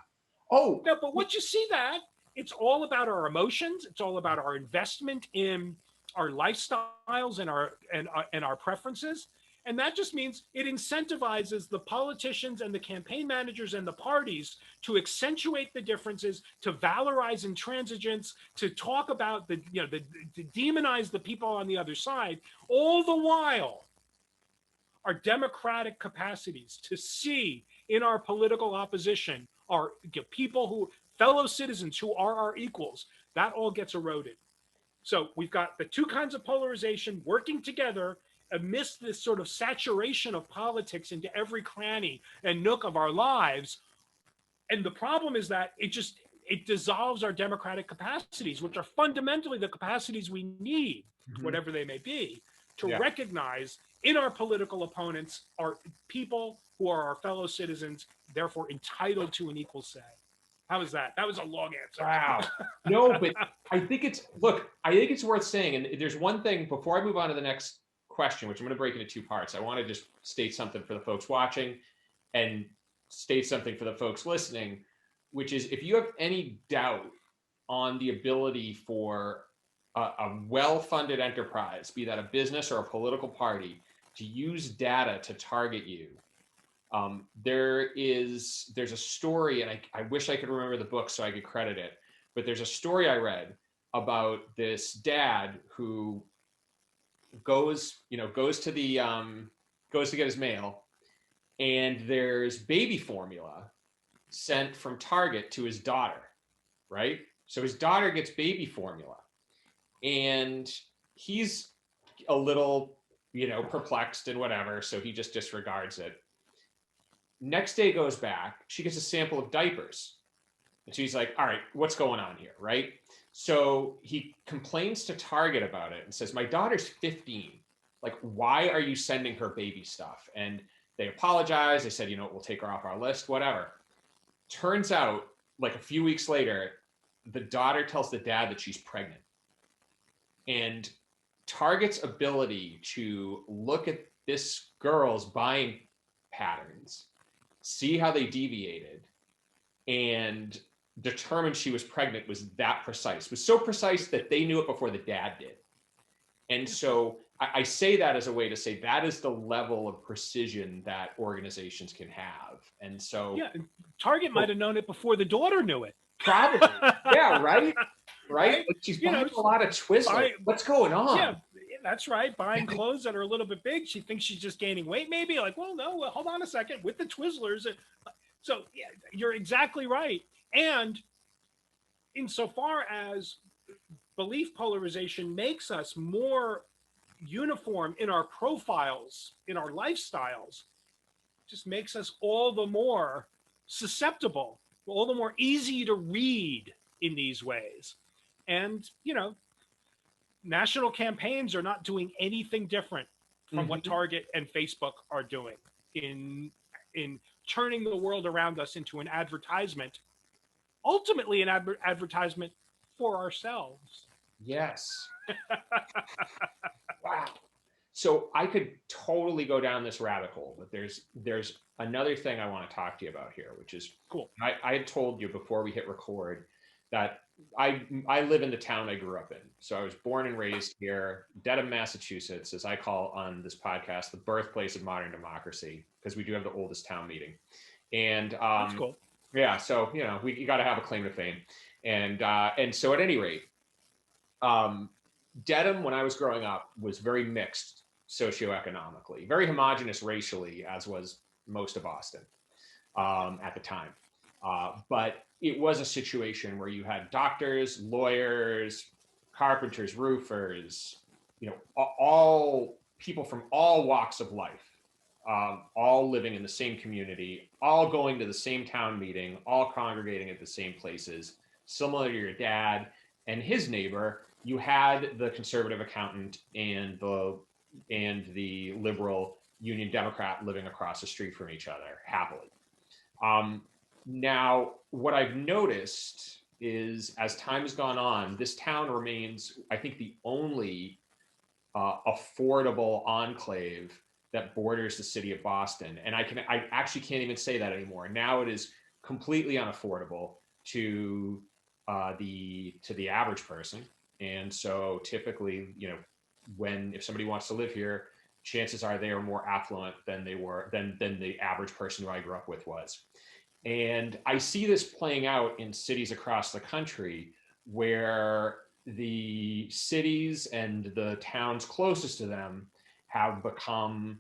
Oh, no, but once you see that, it's all about our emotions. It's all about our investment in our lifestyles and our preferences. And that just means it incentivizes the politicians and the campaign managers and the parties to accentuate the differences, to valorize intransigence, to talk about to demonize the people on the other side, all the while our democratic capacities to see in our political opposition are people who, fellow citizens who are our equals, that all gets eroded. So we've got the two kinds of polarization working together amidst this sort of saturation of politics into every cranny and nook of our lives. And the problem is that it dissolves our democratic capacities, which are fundamentally the capacities we need, whatever they may be, to recognize in our political opponents are people who are our fellow citizens, therefore entitled to an equal say. How was that? That was a long answer. Wow. No, but I think it's worth saying, and there's one thing before I move on to the next question, which I'm going to break into two parts. I want to just state something for the folks watching and state something for the folks listening, which is if you have any doubt on the ability for a well-funded enterprise, be that a business or a political party, to use data to target you, there's a story, and I wish I could remember the book so I could credit it, but there's a story I read about this dad who goes to get his mail, and there's baby formula sent from Target to his daughter, right? So his daughter gets baby formula, and he's a little, perplexed and whatever, so he just disregards it. Next day goes back, she gets a sample of diapers. And she's like, all right, what's going on here, right? So he complains to Target about it and says, my daughter's 15. Like, why are you sending her baby stuff? And they apologize. They said, we'll take her off our list, whatever. Turns out, like a few weeks later, the daughter tells the dad that she's pregnant. And Target's ability to look at this girl's buying patterns, see how they deviated, and determine she was pregnant was that precise. It was so precise that they knew it before the dad did. And so I say that as a way to say that is the level of precision that organizations can have. And so Target might have known it before the daughter knew it. Probably. Yeah, right? Right? Like she's buying a lot of Twizzlers. What's going on? Yeah, that's right. Buying clothes that are a little bit big. She thinks she's just gaining weight, maybe. Like, well, no, hold on a second. With the Twizzlers. So yeah, you're exactly right. And insofar as belief polarization makes us more uniform in our profiles, in our lifestyles, just makes us all the more susceptible, all the more easy to read in these ways. And, national campaigns are not doing anything different from what Target and Facebook are doing in turning the world around us into an advertisement, ultimately an advertisement for ourselves. Yes. Wow. So I could totally go down this rabbit hole, but there's another thing I want to talk to you about here, which is cool. I had told you before we hit record that I live in the town I grew up in. So I was born and raised here, Dedham, Massachusetts, as I call on this podcast, the birthplace of modern democracy, because we do have the oldest town meeting. And that's cool. Yeah, so you got to have a claim to fame. And so at any rate, Dedham, when I was growing up, was very mixed socioeconomically, very homogenous racially, as was most of Boston at the time. But it was a situation where you had doctors, lawyers, carpenters, roofers, all people from all walks of life, all living in the same community, all going to the same town meeting, all congregating at the same places. Similar to your dad and his neighbor, you had the conservative accountant and the the liberal Union Democrat living across the street from each other happily. Um, Now, what I've noticed is as time has gone on, this town remains, I think, the only affordable enclave that borders the city of Boston. And I actually can't even say that anymore. Now it is completely unaffordable to the average person. And so typically, if somebody wants to live here, chances are they are more affluent than the average person who I grew up with was. And I see this playing out in cities across the country where the cities and the towns closest to them have become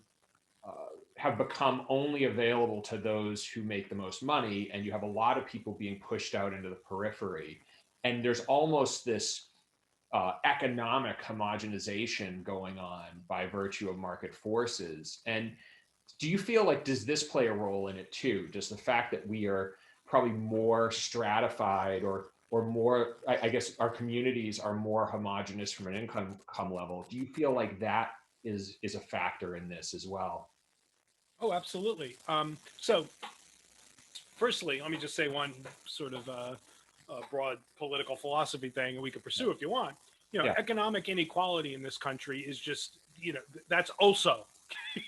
only available to those who make the most money, and you have a lot of people being pushed out into the periphery. And there's almost this economic homogenization going on by virtue of market forces. And do you feel like, does this play a role in it too? Does the fact that we are probably more stratified, or more, I guess our communities are more homogenous from an income level, do you feel like that is a factor in this as well? Oh, absolutely. So, firstly, let me just say one sort of broad political philosophy thing, and we could pursue if you want. Yeah. Economic inequality in this country is just, that's also,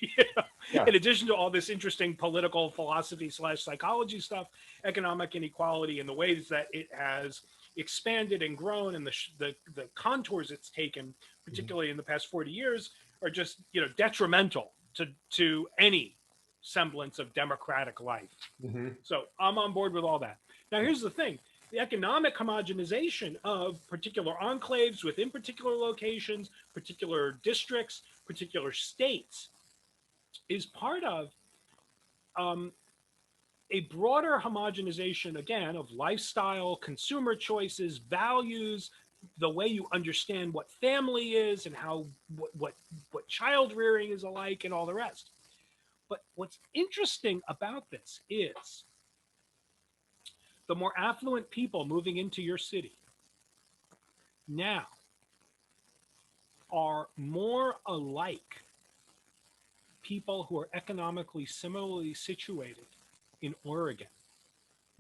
you know, Yeah. in addition to all this interesting political philosophy / psychology stuff, economic inequality and the ways that it has expanded and grown, and the contours it's taken, particularly in the past 40 years, are just, detrimental to any semblance of democratic life. Mm-hmm. So I'm on board with all that. Now, here's the thing. The economic homogenization of particular enclaves within particular locations, particular districts, particular states is part of a broader homogenization, again, of lifestyle, consumer choices, values, the way you understand what family is and how what child rearing is alike, and all the rest. But what's interesting about this is the more affluent people moving into your city now are more alike people who are economically similarly situated in Oregon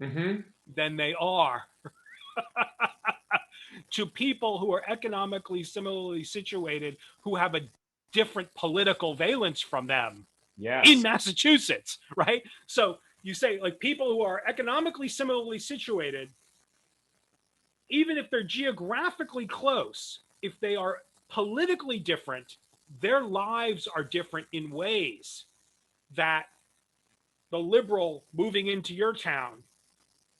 Mm-hmm. than they are to people who are economically similarly situated who have a different political valence from them in Yes. Massachusetts, right? So you say, like, people who are economically similarly situated, even if they're geographically close, if they are politically different, their lives are different in ways that the liberal moving into your town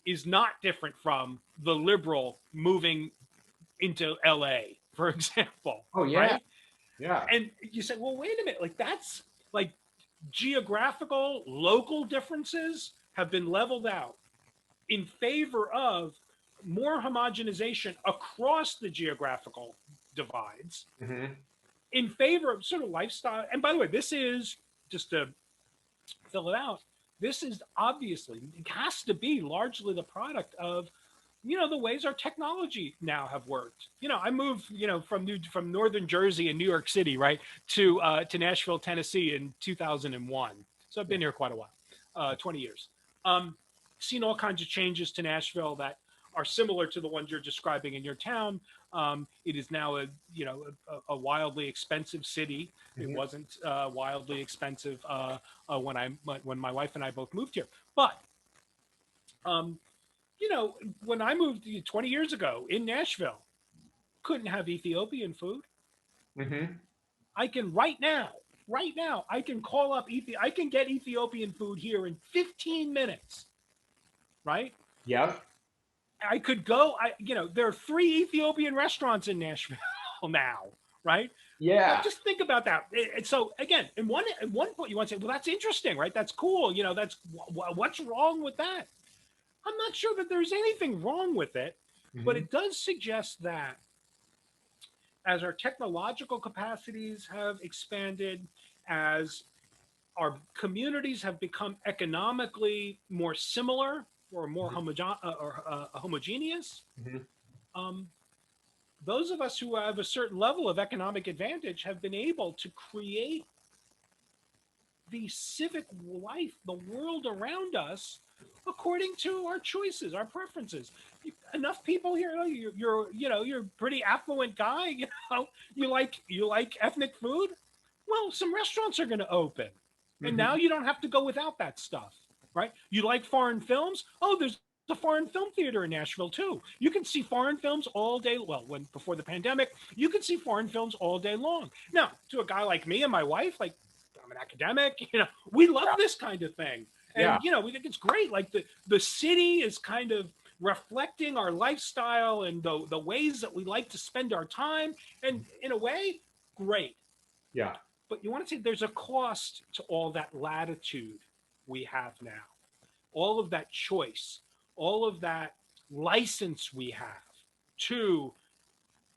is not different from the liberal moving into LA, for example, Oh yeah. right? Yeah. And you say, well, wait a minute, like, that's like geographical, local differences have been leveled out in favor of more homogenization across the geographical divides, Mm-hmm. in favor of sort of lifestyle. And by the way, this is, just to fill it out, this is obviously, it has to be largely the product of, the ways our technology now have worked. I moved, from northern Jersey and New York City, right, to Nashville, Tennessee in 2001. So I've been here quite a while, 20 years. Seen all kinds of changes to Nashville that are similar to the ones you're describing in your town. It is now a wildly expensive city. It Mm-hmm. wasn't wildly expensive when my wife and I both moved here. But um, when I moved 20 years ago in Nashville, couldn't have Ethiopian food. Mm-hmm. I can right now, I can call up I can get Ethiopian food here in 15 minutes, right? Yeah. I could go, there are 3 Ethiopian restaurants in Nashville now, right? Yeah. Just think about that. So again, at one point you want to say, well, that's interesting, right? That's cool. What's wrong with that? I'm not sure that there's anything wrong with it, but Mm-hmm. it does suggest that as our technological capacities have expanded, as our communities have become economically more similar or more homogeneous, um, those of us who have a certain level of economic advantage have been able to create the civic life, the world around us, according to our choices, our preferences. Enough people here, you're a pretty affluent guy. You like ethnic food. Well, some restaurants are going to open, and Hmm. now you don't have to go without that stuff, right? You like foreign films? Oh, there's a foreign film theater in Nashville too. You can see foreign films all day. Well, when before the pandemic, you could see foreign films all day long. Now, to a guy like me and my wife, like I'm an academic, we love this kind of thing. Yeah. And we think it's great. Like the city is kind of reflecting our lifestyle and the ways that we like to spend our time. And in a way, great. Yeah. But you want to say there's a cost to all that latitude we have now, all of that choice, all of that license we have to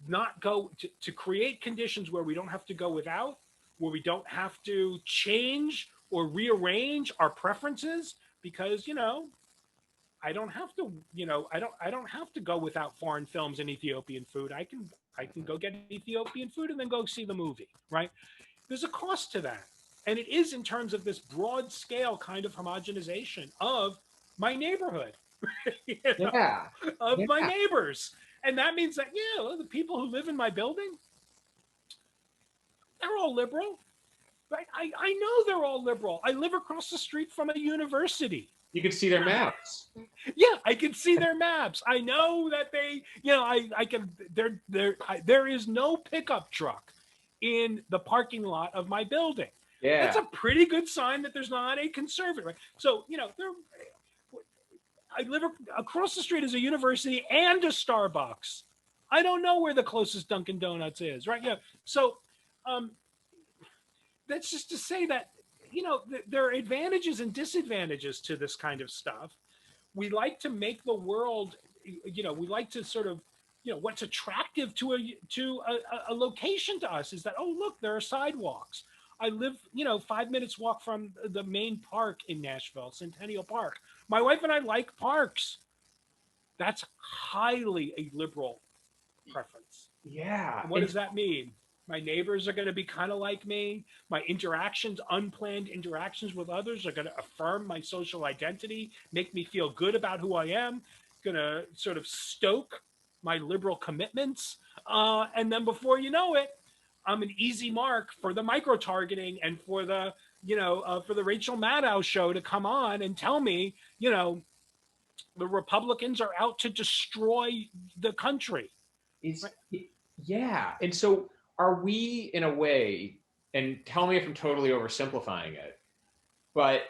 not go to create conditions where we don't have to go without, where we don't have to change or rearrange our preferences because I don't have to I don't have to go without foreign films and Ethiopian food. I can go get Ethiopian food and then go see the movie, right? There's a cost to that. And it is in terms of this broad scale kind of homogenization of my neighborhood, you know, Yeah. of my Yeah. neighbors. And that means that, yeah, well, the people who live in my building, they're all liberal. Right? I know they're all liberal. I live across the street from a university. You can see their maps. Yeah, I can see their maps. I know that I can. There is no pickup truck in the parking lot of my building. That's Yeah. a pretty good sign that there's not a conservative. Right? So I live across the street is a university and a Starbucks. I don't know where the closest Dunkin' Donuts is, right? Yeah. So um, that's just to say that there are advantages and disadvantages to this kind of stuff. We like to make the world, we like to sort of, what's attractive to a location to us is that, oh, look, there are sidewalks. I live 5 minutes walk from the main park in Nashville, Centennial Park. My wife and I like parks. That's highly a liberal preference. Yeah. And what does that mean? My neighbors are going to be kind of like me. My interactions, unplanned interactions with others, are going to affirm my social identity, make me feel good about who I am, going to sort of stoke my liberal commitments. And then before you know it, I'm an easy mark for the micro targeting and for the Rachel Maddow show to come on and tell me, the Republicans are out to destroy the country. Is Right? Yeah. And so are we in a way, and tell me if I'm totally oversimplifying it, but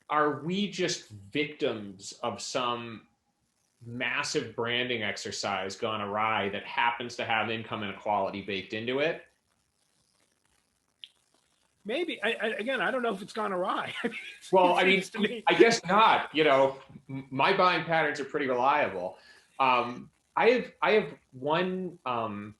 are we just victims of some massive branding exercise gone awry that happens to have income inequality baked into it? Maybe. Again, I don't know if it's gone awry. Well, It I mean, seems to me. I guess not. My buying patterns are pretty reliable. I have one final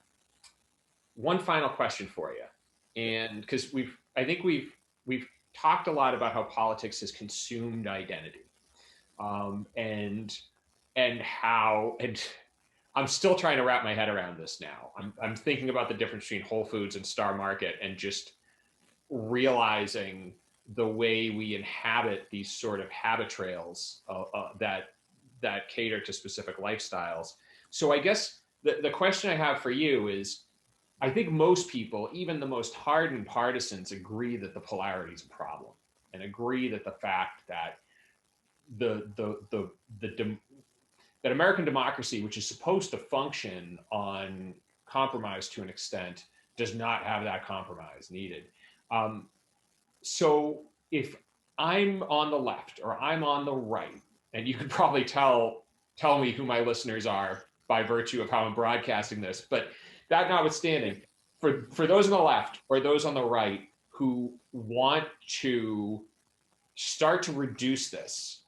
question for you, and because I think we've talked a lot about how politics has consumed identity, and how and I'm still trying to wrap my head around this now. I'm thinking about the difference between Whole Foods and Star Market, and just realizing the way we inhabit these sort of habit trails that cater to specific lifestyles. So I guess the question I have for you is, I think most people, even the most hardened partisans, agree that the polarity is a problem, and agree that the fact that the that American democracy, which is supposed to function on compromise to an extent, does not have that compromise needed. Um, so if I'm on the left or I'm on the right, and you could probably tell me who my listeners are by virtue of how I'm broadcasting this, but that notwithstanding, for those on the left or those on the right who want to start to reduce this,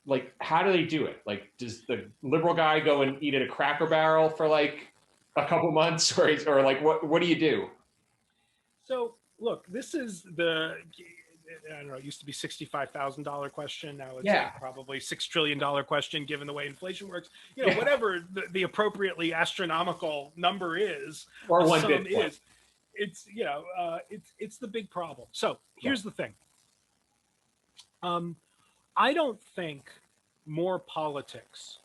like, how do they do it? Like, does the liberal guy go and eat at a Cracker Barrel for like a couple months, or like what do you do? So look, this is the I don't know, it used to be $65,000 question. Now it's Yeah. like probably $6 trillion question, given the way inflation works. Yeah. Whatever the appropriately astronomical number is, Or a one sum Bitcoin. is, it's the big problem. So Yeah. here's the thing. I don't think more politics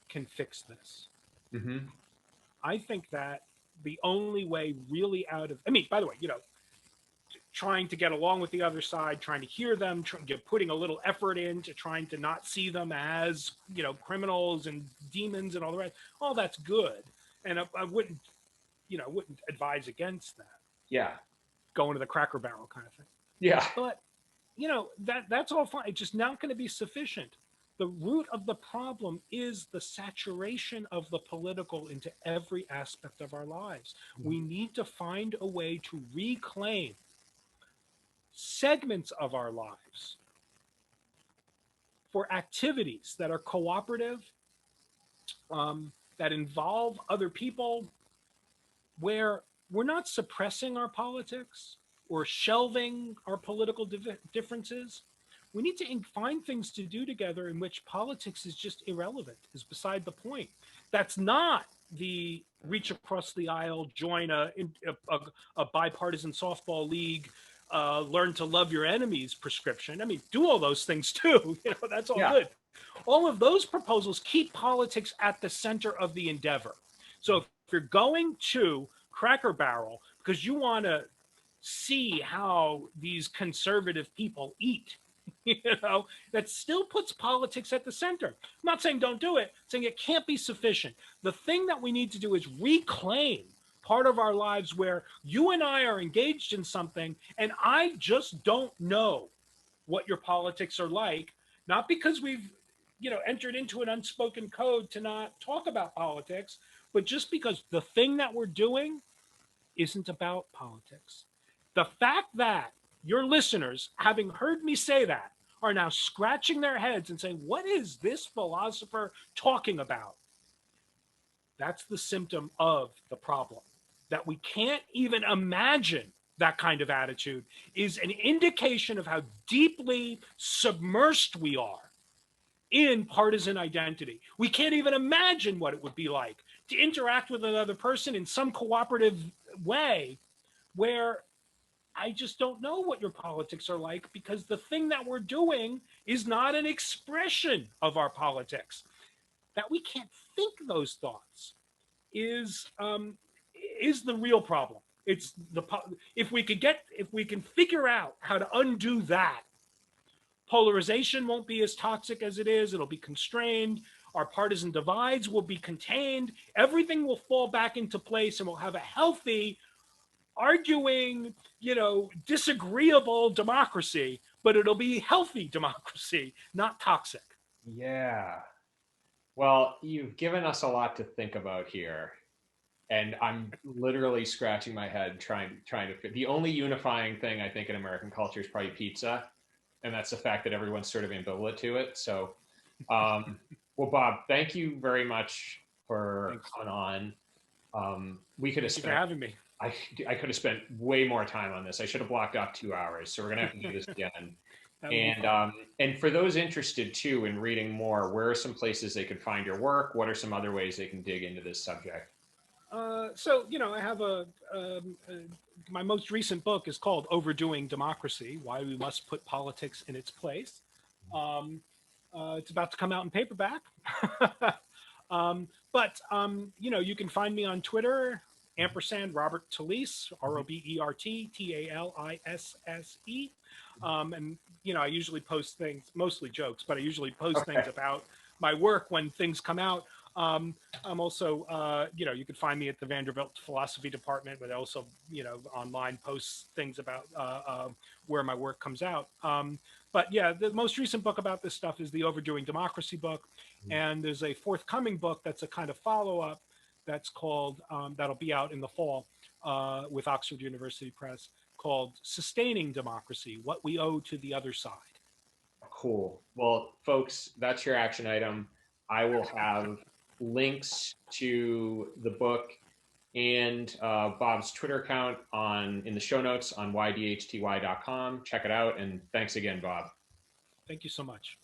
can fix this. Mm-hmm. I think that the only way really out of, I mean, by the way, trying to get along with the other side, trying to hear them, putting a little effort into trying to not see them as, criminals and demons and all the rest, all that's good. And I wouldn't, wouldn't advise against that, Yeah. going to the Cracker Barrel kind of thing. Yeah. But, that's all fine. It's just not going to be sufficient. The root of the problem is the saturation of the political into every aspect of our lives. We need to find a way to reclaim segments of our lives for activities that are cooperative, that involve other people, where we're not suppressing our politics or shelving our political differences. We need to find things to do together in which politics is just irrelevant, is beside the point. That's not the reach across the aisle, join a bipartisan softball league, learn to love your enemies prescription. I mean, do all those things too. That's all Yeah. good. All of those proposals keep politics at the center of the endeavor. So if you're going to Cracker Barrel because you want to see how these conservative people eat, that still puts politics at the center. I'm not saying don't do it, I'm saying it can't be sufficient. The thing that we need to do is reclaim part of our lives where you and I are engaged in something and I just don't know what your politics are like, not because we've entered into an unspoken code to not talk about politics, but just because the thing that we're doing isn't about politics. The fact that your listeners, having heard me say that, are now scratching their heads and saying, what is this philosopher talking about? That's the symptom of the problem. That we can't even imagine that kind of attitude is an indication of how deeply submersed we are in partisan identity. We can't even imagine what it would be like to interact with another person in some cooperative way where I just don't know what your politics are like, because the thing that we're doing is not an expression of our politics. That we can't think those thoughts is the real problem. It's the if we can figure out how to undo that, polarization won't be as toxic as it is. It'll be constrained. Our partisan divides will be contained. Everything will fall back into place, and we'll have a healthy, arguing, disagreeable democracy, but it'll be healthy democracy, not toxic. Yeah. Well, you've given us a lot to think about here. And I'm literally scratching my head trying to fit. The only unifying thing I think in American culture is probably pizza, and that's the fact that everyone's sort of ambivalent to it. So, well, Bob, thank you very much for Thanks. coming on. We could have Thank you for spent having me. I could have spent way more time on this. I should have blocked off 2 hours. So we're gonna have to do this again. And for those interested too in reading more, where are some places they could find your work? What are some other ways they can dig into this subject? So I have my most recent book is called Overdoing Democracy: Why We Must Put Politics in Its Place. It's about to come out in paperback. But you can find me on Twitter, ampersand Robert Talisse, RobertTalisse. And I usually post things, mostly jokes, but I usually post things about my work when things come out. I'm also, you can find me at the Vanderbilt philosophy department, but also, online posts things about where my work comes out. But yeah, the most recent book about this stuff is the Overdoing Democracy book. And there's a forthcoming book that's a kind of follow-up that's called, that'll be out in the fall with Oxford University Press, called Sustaining Democracy: What We Owe to the Other Side. Cool. Well, folks, that's your action item. I will have links to the book and Bob's Twitter account in the show notes on ydhty.com. Check it out. And thanks again, Bob. Thank you so much.